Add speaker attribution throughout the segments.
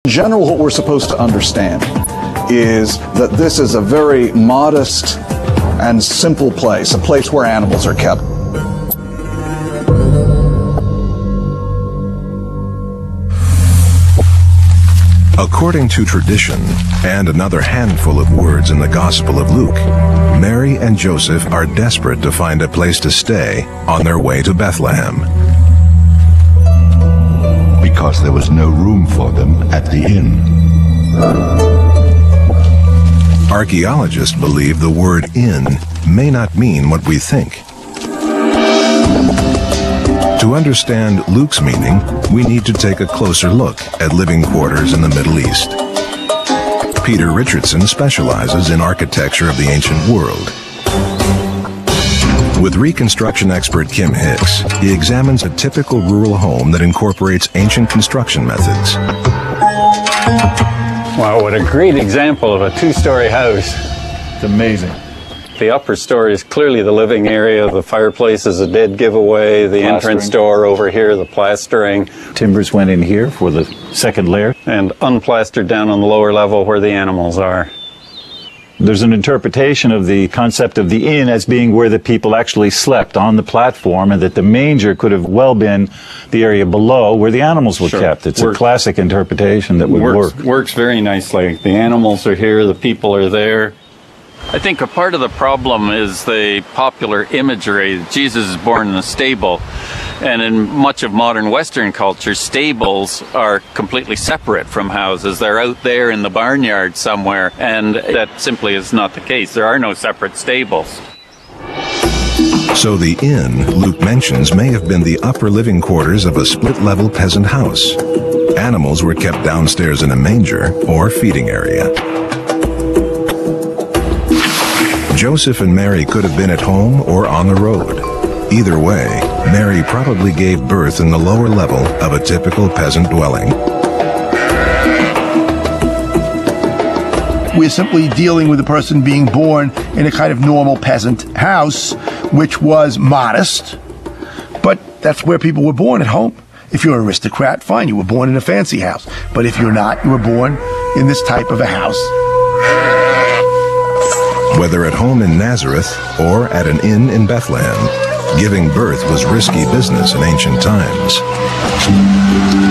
Speaker 1: In general, what we're supposed to understand is that this is a very modest and simple place, a place where animals are kept.
Speaker 2: According to tradition, and another handful of words in the Gospel of Luke, Mary and Joseph are desperate to find a place to stay on their way to Bethlehem.
Speaker 3: Because there was no room for them at the inn.
Speaker 2: Archaeologists believe the word inn may not mean what we think. To understand Luke's meaning, we need to take a closer look at living quarters in the Middle East. Peter Richardson specializes in architecture of the ancient world. With reconstruction expert Kim Hicks, he examines a typical rural home that incorporates ancient construction methods.
Speaker 4: Wow, what a great example of a two-story house.
Speaker 1: It's amazing.
Speaker 4: The upper story is clearly the living area. The fireplace is a dead giveaway. The entrance door over here, the plastering.
Speaker 5: Timbers went in here for the second layer.
Speaker 4: And unplastered down on the lower level where the animals are.
Speaker 5: There's an interpretation of the concept of the inn as being where the people actually slept on the platform, and that the manger could have well been the area below where the animals were kept. It's a classic interpretation that would work.
Speaker 4: Works very nicely. The animals are here, the people are there. I think a part of the problem is the popular imagery. Jesus is born in a stable, and in much of modern Western culture, stables are completely separate from houses. They're out there in the barnyard somewhere, and that simply is not the case. There are no separate stables.
Speaker 2: So the inn Luke mentions may have been the upper living quarters of a split-level peasant house. Animals were kept downstairs in a manger or feeding area. Joseph and Mary could have been at home or on the road. Either way, Mary probably gave birth in the lower level of a typical peasant dwelling.
Speaker 6: We're simply dealing with a person being born in a kind of normal peasant house, which was modest, but that's where people were born, at home. If you're an aristocrat, fine, you were born in a fancy house. But if you're not, you were born in this type of a house.
Speaker 2: Whether at home in Nazareth or at an inn in Bethlehem, giving birth was risky business in ancient times.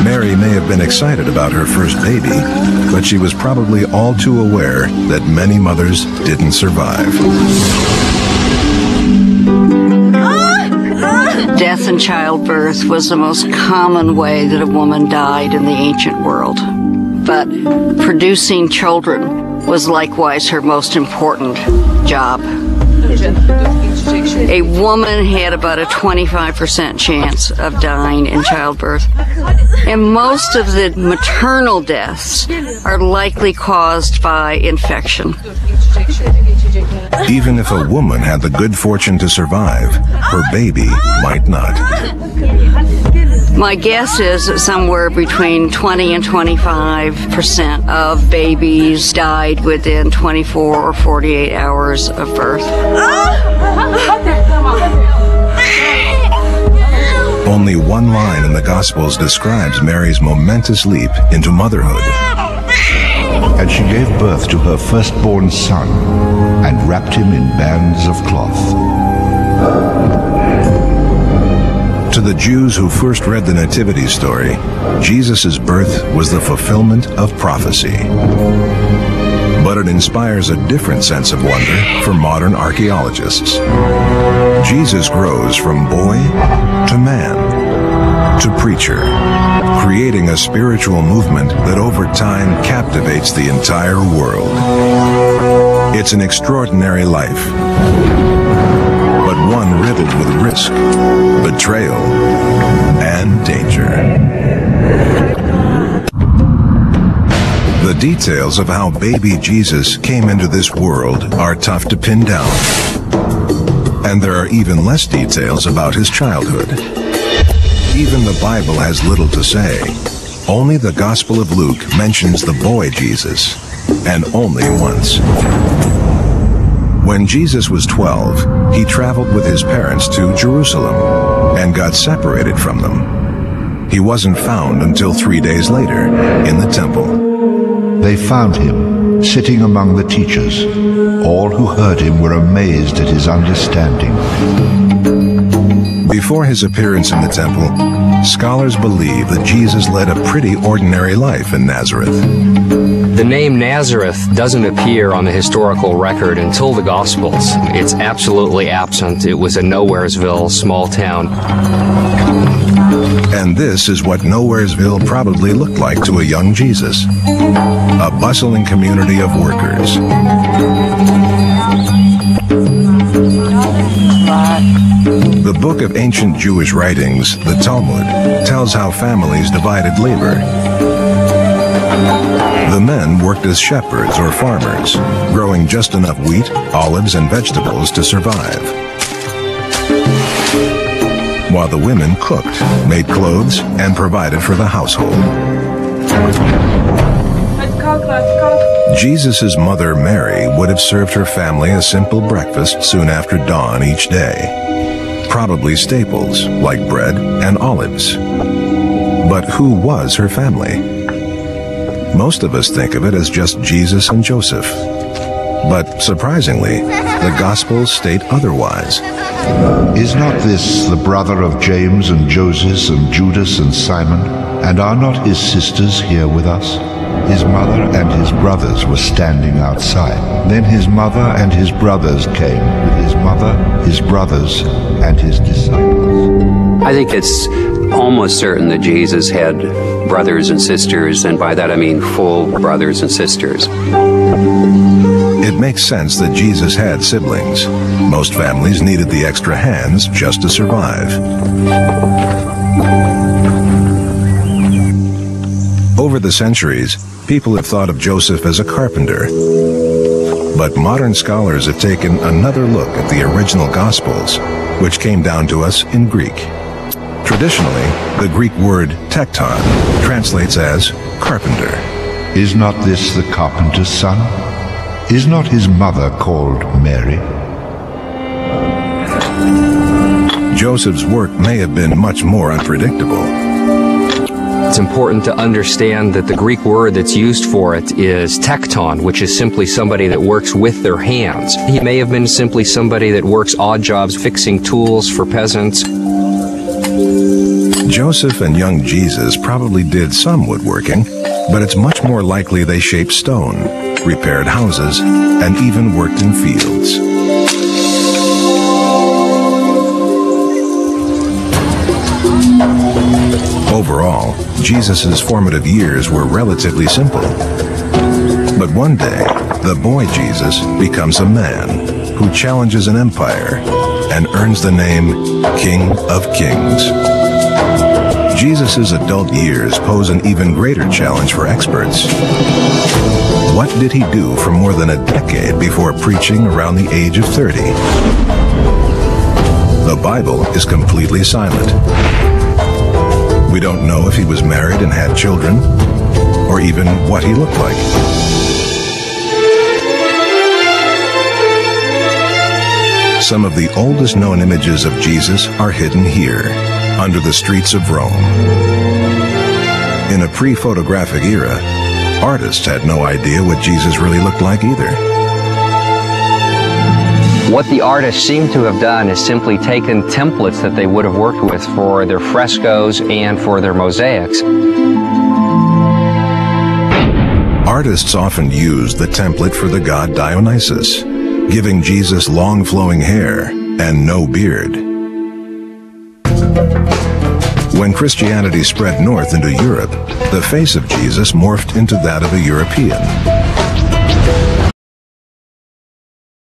Speaker 2: Mary may have been excited about her first baby, but she was probably all too aware that many mothers didn't survive.
Speaker 7: Death in childbirth was the most common way that a woman died in the ancient world. But producing children was likewise her most important job. A woman had about a 25% chance of dying in childbirth. And most of the maternal deaths are likely caused by infection.
Speaker 2: Even if a woman had the good fortune to survive, her baby might not.
Speaker 7: My guess is that somewhere between 20 and 25% of babies died within 24 or 48 hours of birth.
Speaker 2: Only one line in the Gospels describes Mary's momentous leap into motherhood.
Speaker 3: And she gave birth to her firstborn son and wrapped him in bands of cloth.
Speaker 2: To the Jews who first read the Nativity story, Jesus' birth was the fulfillment of prophecy. But it inspires a different sense of wonder for modern archaeologists. Jesus grows from boy to man to preacher, creating a spiritual movement that over time captivates the entire world. It's an extraordinary life, but one riddled with risk, betrayal, and danger. The details of how baby Jesus came into this world are tough to pin down. And there are even less details about his childhood. Even the Bible has little to say. Only the Gospel of Luke mentions the boy Jesus, and only once. When Jesus was 12, he traveled with his parents to Jerusalem and got separated from them. He wasn't found until 3 days later in the temple.
Speaker 3: They found him sitting among the teachers. All who heard him were amazed at his understanding.
Speaker 2: Before his appearance in the temple, scholars believe that Jesus led a pretty ordinary life in Nazareth.
Speaker 8: The name Nazareth doesn't appear on the historical record until the Gospels. It's absolutely absent. It was a Nowheresville, small town.
Speaker 2: And this is what Nowheresville probably looked like to a young Jesus. A bustling community of workers. The book of ancient Jewish writings, the Talmud, tells how families divided labor. The men worked as shepherds or farmers, growing just enough wheat, olives, and vegetables to survive. While the women cooked, made clothes, and provided for the household. Jesus' mother, Mary, would have served her family a simple breakfast soon after dawn each day. Probably staples like bread and olives. But who was her family? Most of us think of it as just Jesus and Joseph. But surprisingly, the Gospels state otherwise.
Speaker 3: Is not this the brother of James and Joseph and Judas and Simon? And are not his sisters here with us? His mother and his brothers were standing outside. Then his mother and his brothers came with his mother, his brothers, and his disciples.
Speaker 9: I think it's almost certain that Jesus had brothers and sisters, and by that I mean full brothers and sisters.
Speaker 2: It makes sense that Jesus had siblings. Most families needed the extra hands just to survive. Over the centuries, people have thought of Joseph as a carpenter. But modern scholars have taken another look at the original Gospels, which came down to us in Greek. Traditionally, the Greek word tekton translates as carpenter.
Speaker 3: Is not this the carpenter's son? Is not his mother called Mary?
Speaker 2: Joseph's work may have been much more unpredictable.
Speaker 8: It's important to understand that the Greek word that's used for it is tekton, which is simply somebody that works with their hands. He may have been simply somebody that works odd jobs fixing tools for peasants.
Speaker 2: Joseph and young Jesus probably did some woodworking, but it's much more likely they shaped stone, repaired houses, and even worked in fields. Overall, Jesus' formative years were relatively simple. But one day, the boy Jesus becomes a man who challenges an empire and earns the name King of Kings. Jesus' adult years pose an even greater challenge for experts. What did he do for more than a decade before preaching around the age of 30? The Bible is completely silent. We don't know if he was married and had children, or even what he looked like. Some of the oldest known images of Jesus are hidden here, under the streets of Rome. In a pre-photographic era, artists had no idea what Jesus really looked like either.
Speaker 8: What the artists seem to have done is simply taken templates that they would have worked with for their frescoes and for their mosaics.
Speaker 2: Artists often used the template for the god Dionysus, giving Jesus long flowing hair and no beard. When Christianity spread north into Europe, the face of Jesus morphed into that of a European.